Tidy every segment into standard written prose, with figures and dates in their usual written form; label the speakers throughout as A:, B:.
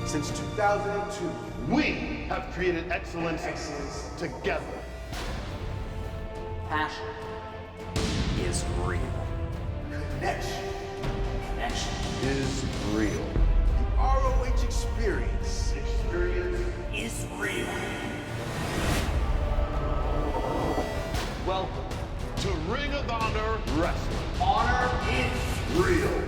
A: Since 2002, we have created excellence together.
B: Passion is real.
A: Connection
C: Is real.
A: The ROH experience
B: Is real.
A: Welcome to Ring of Honor Wrestling.
B: Honor is
A: Real.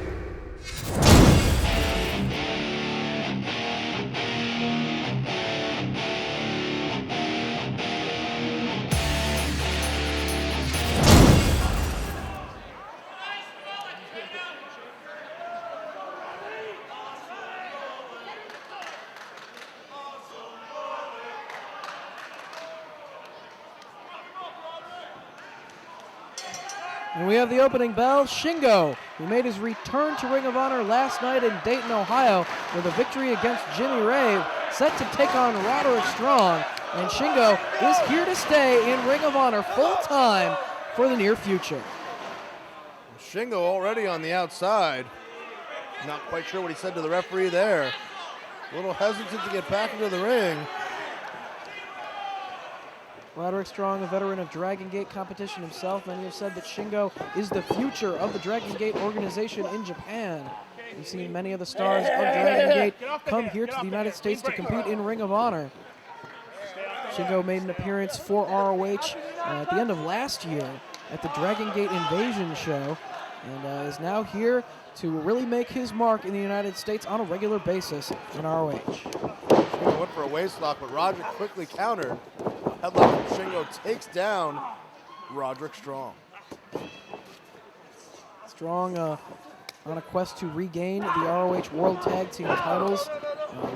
D: And we have the opening bell. Shingo, who made his return to Ring of Honor last night in Dayton, Ohio, with a victory against Jimmy Rave, set to take on Roderick Strong. And Shingo is here to stay in Ring of Honor full-time for the near future.
C: Shingo already on the outside. Not quite sure what he said to the referee there. A little hesitant to get back into the ring.
D: Roderick Strong, a veteran of Dragon Gate competition himself. Many have said that Shingo is the future of the Dragon Gate organization in Japan. We've seen many of the stars of Dragon Gate come here to the United States to compete in Ring of Honor. Shingo made an appearance for ROH at the end of last year at the Dragon Gate Invasion show, and is now here to really make his mark in the United States on a regular basis in ROH.
C: Shingo went for a waistlock, but Roderick quickly countered. Headlock from Shingo takes down Roderick Strong.
D: Strong on a quest to regain the ROH World Tag Team titles.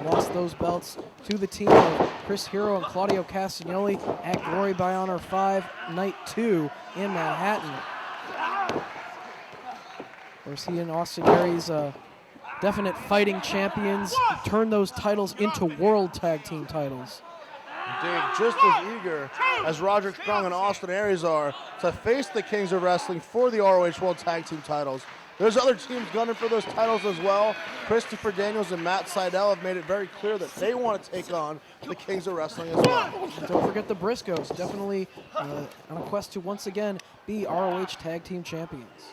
D: Lost those belts to the team of Chris Hero and Claudio Castagnoli at Glory by Honor 5, Night 2 in Manhattan. Of course, he and Austin Aries, definite fighting champions, turned those titles into World Tag Team titles.
C: Indeed, just as eager as Roderick Strong and Austin Aries are to face the Kings of Wrestling for the ROH World Tag Team titles. There's other teams gunning for those titles as well. Christopher Daniels and Matt Sydal have made it very clear that they want to take on the Kings of Wrestling as well.
D: And don't forget the Briscoes, definitely on a quest to once again be ROH Tag Team champions.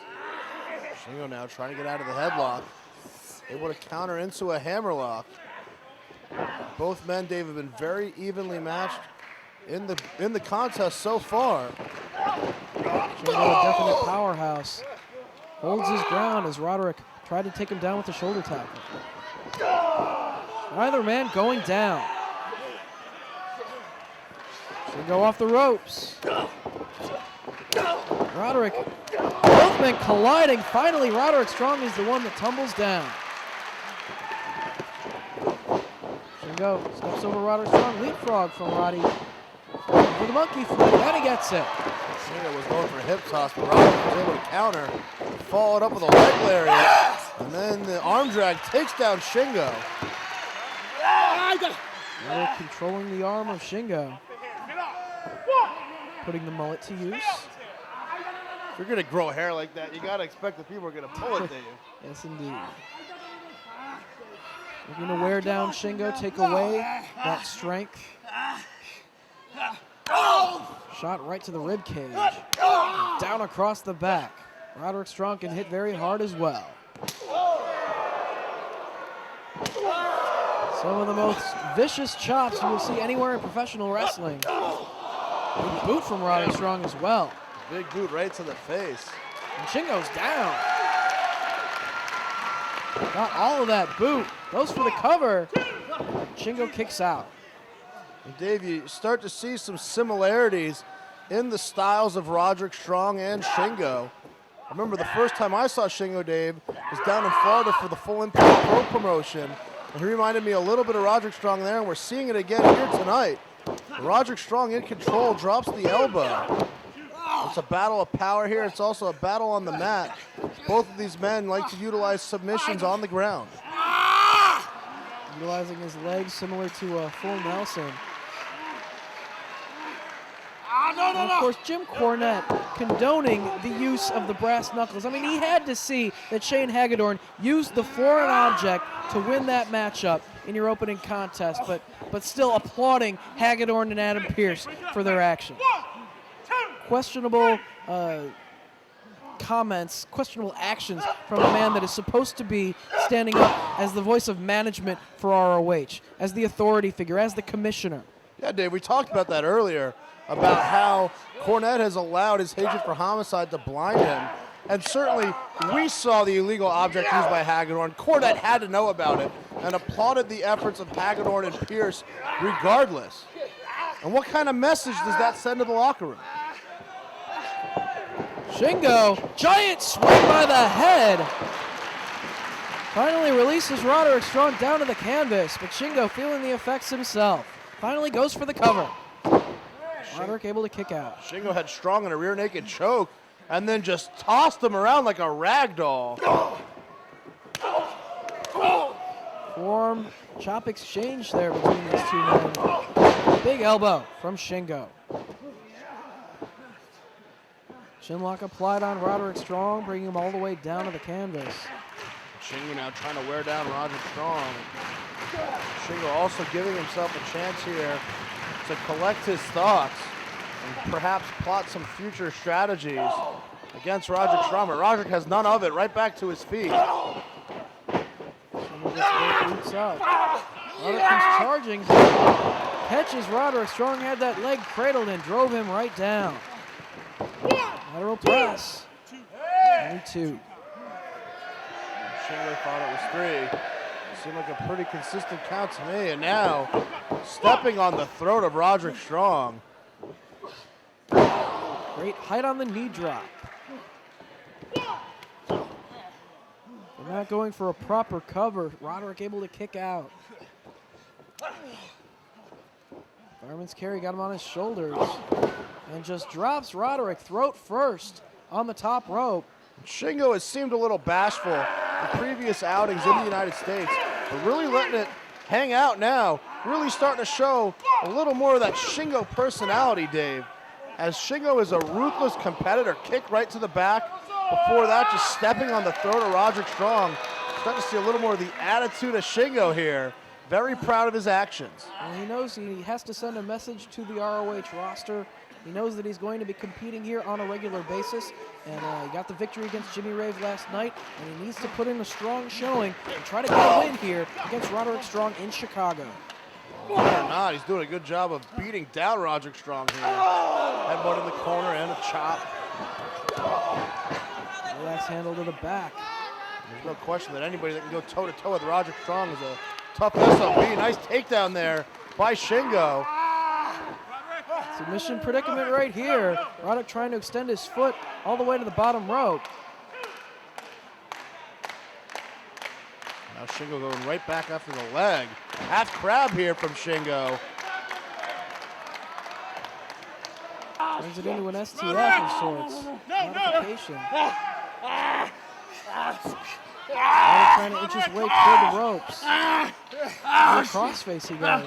C: Shingo now trying to get out of the headlock. Able to counter into a hammerlock. Both men, Dave, have been very evenly matched in the contest so far.
D: Shingo, a definite powerhouse, holds his ground as Roderick tried to take him down with the shoulder tackle. Either man going down. Shingo off the ropes. Roderick, both men colliding. Finally, Roderick Strong is the one that tumbles down. Shingo steps over Roderick Strong, leapfrog from Roddy for the monkey flip, and he gets it.
C: Shingo was going for a hip toss, but Roderick was able to counter, followed up with a leg lariat, and then the arm drag takes down Shingo.
D: Roderick controlling the arm of Shingo, putting the mullet to use.
C: If you're gonna grow hair like that, you gotta expect that people are gonna pull it to you.
D: Yes, indeed. Looking to wear down Shingo, take away that strength. Shot right to the rib cage. Down across the back. Roderick Strong can hit very hard as well. Some of the most vicious chops you will see anywhere in professional wrestling. Big boot from Roderick Strong as well.
C: Big boot right to the face.
D: And Shingo's down. Got all of that boot. Goes for the cover. Shingo kicks out.
C: And Dave, you start to see some similarities in the styles of Roderick Strong and Shingo. I remember the first time I saw Shingo, Dave, was down in Florida for the Full Impact Pro promotion. And he reminded me a little bit of Roderick Strong there, and we're seeing it again here tonight. Roderick Strong in control, drops the elbow. It's a battle of power here. It's also a battle on the mat. Both of these men like to utilize submissions on the ground.
D: Utilizing his legs similar to a full Nelson. And of course, Jim Cornette condoning the use of the brass knuckles. I mean, he had to see that Shane Hagedorn used the foreign object to win that matchup in your opening contest, but still applauding Hagedorn and Adam Pearce for their action. Questionable comments, questionable actions from a man that is supposed to be standing up as the voice of management for ROH, as the authority figure, as the commissioner.
C: Yeah, Dave, we talked about that earlier, about how Cornette has allowed his hatred for Homicide to blind him. And certainly, we saw the illegal object used by Hagedorn. Cornette had to know about it and applauded the efforts of Hagedorn and Pearce regardless. And what kind of message does that send to the locker room?
D: Shingo, giant swing by the head. Finally releases Roderick Strong down to the canvas, but Shingo feeling the effects himself. Finally goes for the cover. Roderick able to kick out.
C: Shingo had Strong in a rear naked choke and then just tossed him around like a rag doll.
D: Forearm chop exchange there between these two men. Big elbow from Shingo. Chinlock applied on Roderick Strong, bringing him all the way down to the canvas.
C: Shingo now trying to wear down Roderick Strong. Shingo also giving himself a chance here to collect his thoughts and perhaps plot some future strategies against Roderick Strong. But Roderick has none of it, right back to his feet.
D: Shingo gets both boots up. Roderick comes charging, catches Roderick Strong, had that leg cradled and drove him right down. Lateral press. Only two.
C: Shingo thought it was 3. Seemed like a pretty consistent count to me. And now, stepping on the throat of Roderick Strong.
D: Great height on the knee drop. They're not going for a proper cover. Roderick able to kick out. Fireman's carry got him on his shoulders. And just drops Roderick throat first on the top rope.
C: Shingo has seemed a little bashful in previous outings in the United States, but really letting it hang out now, really starting to show a little more of that Shingo personality, Dave. As Shingo is a ruthless competitor, kick right to the back. Before that, just stepping on the throat of Roderick Strong. Starting to see a little more of the attitude of Shingo here. Very proud of his actions.
D: Well, he knows he has to send a message to the ROH roster. He knows that he's going to be competing here on a regular basis, and he got the victory against Jimmy Rave last night, and he needs to put in a strong showing and try to get a win here against Roderick Strong in Chicago.
C: Whether or not, he's doing a good job of beating down Roderick Strong here. Headbutt in the corner and a chop.
D: Relax handle to the back.
C: There's no question that anybody that can go toe-to-toe with Roderick Strong is a tough SOB. Nice takedown there by Shingo.
D: Submission predicament right here. Roderick trying to extend his foot all the way to the bottom rope.
C: Now Shingo going right back after the leg. Half crab here from Shingo.
D: Brings it into an STF of sorts. Modification. Roderick trying to inch his way toward the ropes. And a crossface he goes.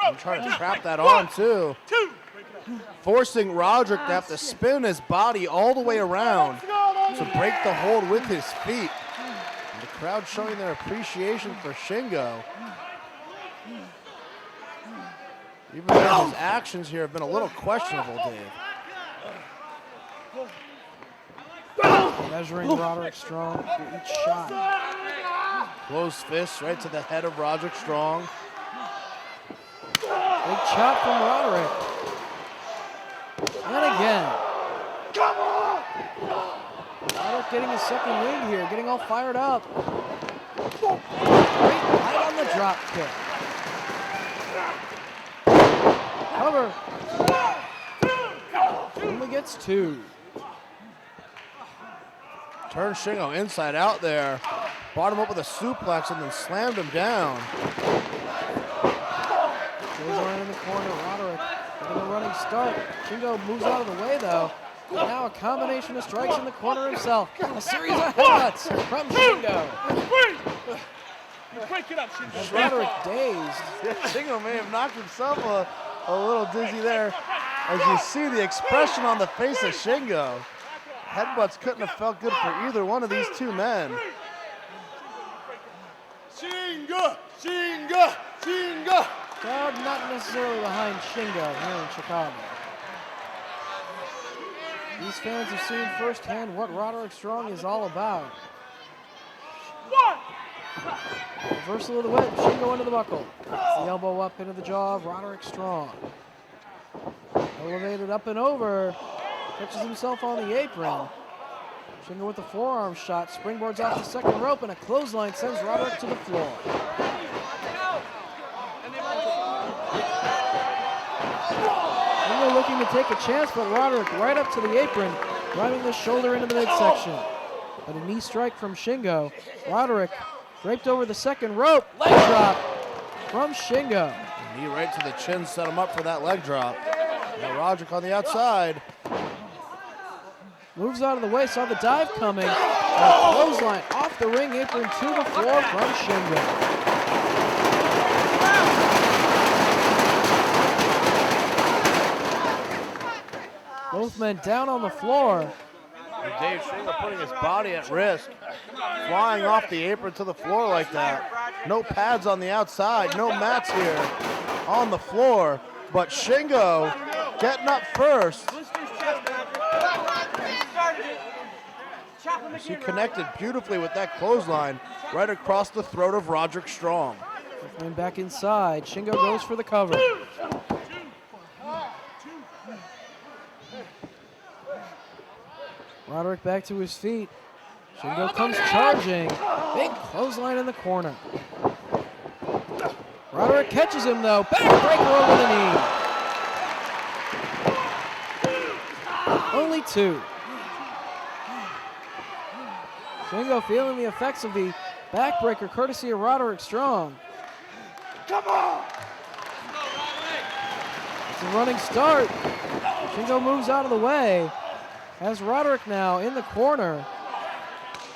C: I'm trying to trap that on too. Forcing Roderick to have to spin his body all the way around to break the hold with his feet. And the crowd showing their appreciation for Shingo. Even though his actions here have been a little questionable, Dave.
D: Measuring Roderick Strong for each shot.
C: Closed fists right to the head of Roderick Strong.
D: Big chop from Roderick. And again. Roderick getting his second win here, getting all fired up. Great height on the drop kick. Cover. Only gets 2.
C: Turned Shingo inside out there. Brought him up with a suplex and then slammed him down.
D: Goes on in the corner, Roderick getting a running start. Shingo moves out of the way though. And now a combination of strikes in the corner himself. A series of headbutts from Shingo.
B: Break it up, Shingo.
D: As Roderick dazed.
C: Yeah, Shingo may have knocked himself a little dizzy there. As you see the expression on the face of Shingo. Headbutts couldn't have felt good for either one of these two men.
A: Shingo! Shingo! Shingo!
D: Crowd not necessarily behind Shingo here in Chicago. These fans have seen firsthand what Roderick Strong is all about. Reversal of the whip, Shingo into the buckle. The elbow up into the jaw of Roderick Strong. Elevated up and over. Catches himself on the apron. Shingo with the forearm shot, springboards off the second rope, and a clothesline sends Roderick to the floor. Shingo looking to take a chance, but Roderick right up to the apron, driving the shoulder into the midsection. But a knee strike from Shingo. Roderick draped over the second rope, leg drop from Shingo.
C: Knee right to the chin, set him up for that leg drop. Now Roderick on the outside.
D: Moves out of the way, saw the dive coming. A clothesline off the ring apron to the floor from Shingo. Both men down on the floor.
C: And Dave Shingo putting his body at risk. Flying off the apron to the floor like that. No pads on the outside, no mats here on the floor. But Shingo getting up first. She connected beautifully with that clothesline right across the throat of Roderick Strong.
D: And back inside, Shingo goes for the cover. Roderick back to his feet. Shingo comes charging. Big clothesline in the corner. Roderick catches him though. Backbreaker over the knee. Only two. Shingo feeling the effects of the backbreaker courtesy of Roderick Strong.
A: Come on!
D: It's a running start. Shingo moves out of the way. Has Roderick now in the corner.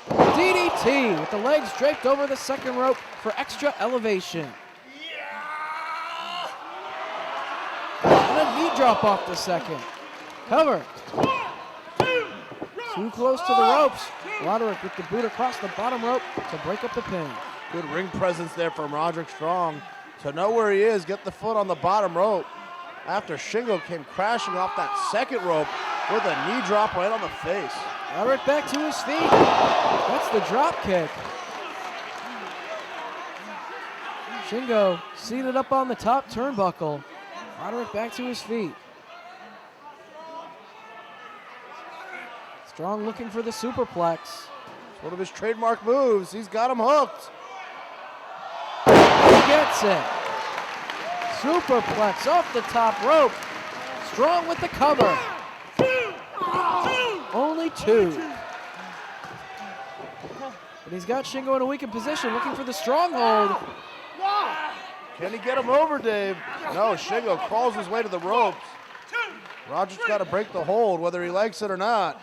D: DDT with the legs draped over the second rope for extra elevation. And a knee drop off the second. Cover. Too close to the ropes. Roderick with the boot across the bottom rope to break up the pin.
C: Good ring presence there from Roderick Strong to know where he is, get the foot on the bottom rope. After Shingo came crashing off that second rope with a knee drop right on the face.
D: Roderick back to his feet. That's the drop kick. Shingo seated up on the top turnbuckle. Roderick back to his feet. Strong looking for the superplex.
C: It's one of his trademark moves. He's got him hooked.
D: He gets it. Superplex off the top rope. Strong with the cover. Only two. But he's got Shingo in a weakened position, looking for the stronghold.
C: Can he get him over, Dave? No, Shingo crawls his way to the ropes. Roderick's got to break the hold, whether he likes it or not.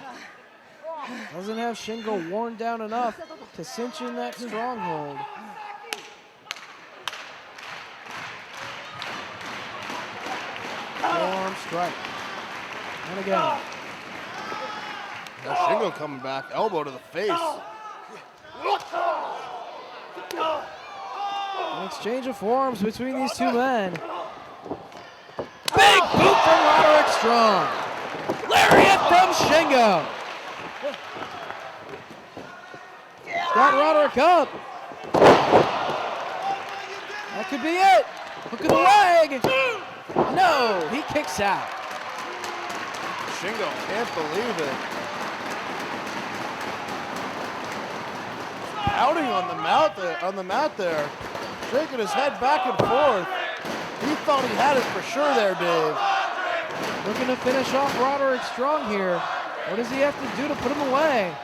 D: Doesn't have Shingo worn down enough to cinch in that stronghold. Forearm strike. And again.
C: Now Shingo coming back, elbow to the face.
D: An exchange of forearms between these two men. Big boot from Roderick Strong. Lariat from Shingo. Got Roderick up. That could be it. Look at the leg. No, he kicks out.
C: Shingo can't believe it. Pouting on the mat there, shaking his head back and forth. He thought he had it for sure there, Dave.
D: Looking to finish off Roderick Strong here. What does he have to do to put him away?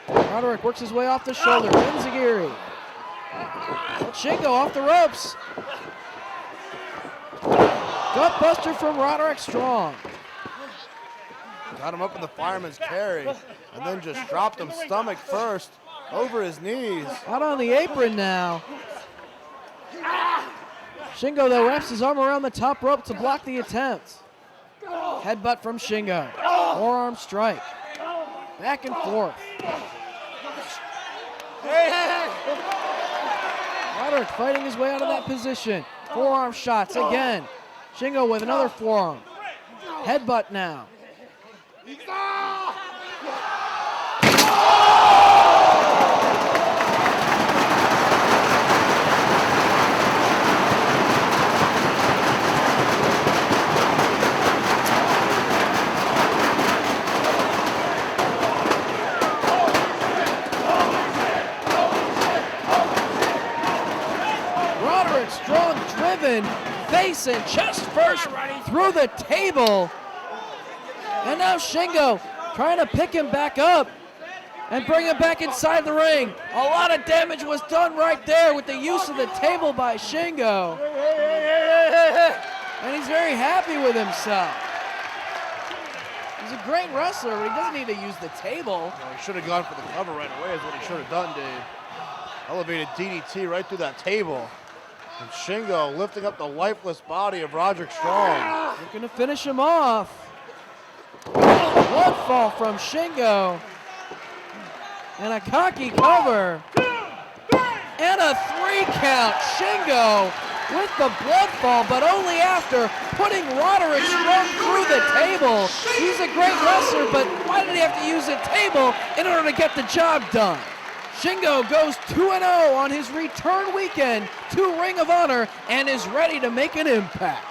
D: Roderick works his way off the shoulder. Enziguri. Shingo off the ropes. Gutbuster from Roderick Strong.
C: Got him up in the fireman's carry and then just dropped him stomach first over his knees.
D: Out on the apron now. Shingo, though, wraps his arm around the top rope to block the attempt. Headbutt from Shingo. Forearm strike. Back and forth. Roderick fighting his way out of that position. Forearm shots again. Shingo with another forearm. Headbutt now. Roderick strong, driven, face and chest first through the table. And now Shingo trying to pick him back up and bring him back inside the ring. A lot of damage was done right there with the use of the table by Shingo. And he's very happy with himself. He's a great wrestler, but he doesn't need to use the table.
C: Well, he should have gone for the cover right away is what he should have done, Dave. Elevated DDT right through that table. And Shingo lifting up the lifeless body of Roderick Strong.
D: Looking to finish him off. One fall from Shingo. And a cocky cover. And a 3 count. Shingo with the blood fall, but only after putting Roderick Strong through the table. He's a great wrestler, but why did he have to use a table in order to get the job done? Shingo goes 2-0 on his return weekend to Ring of Honor and is ready to make an impact.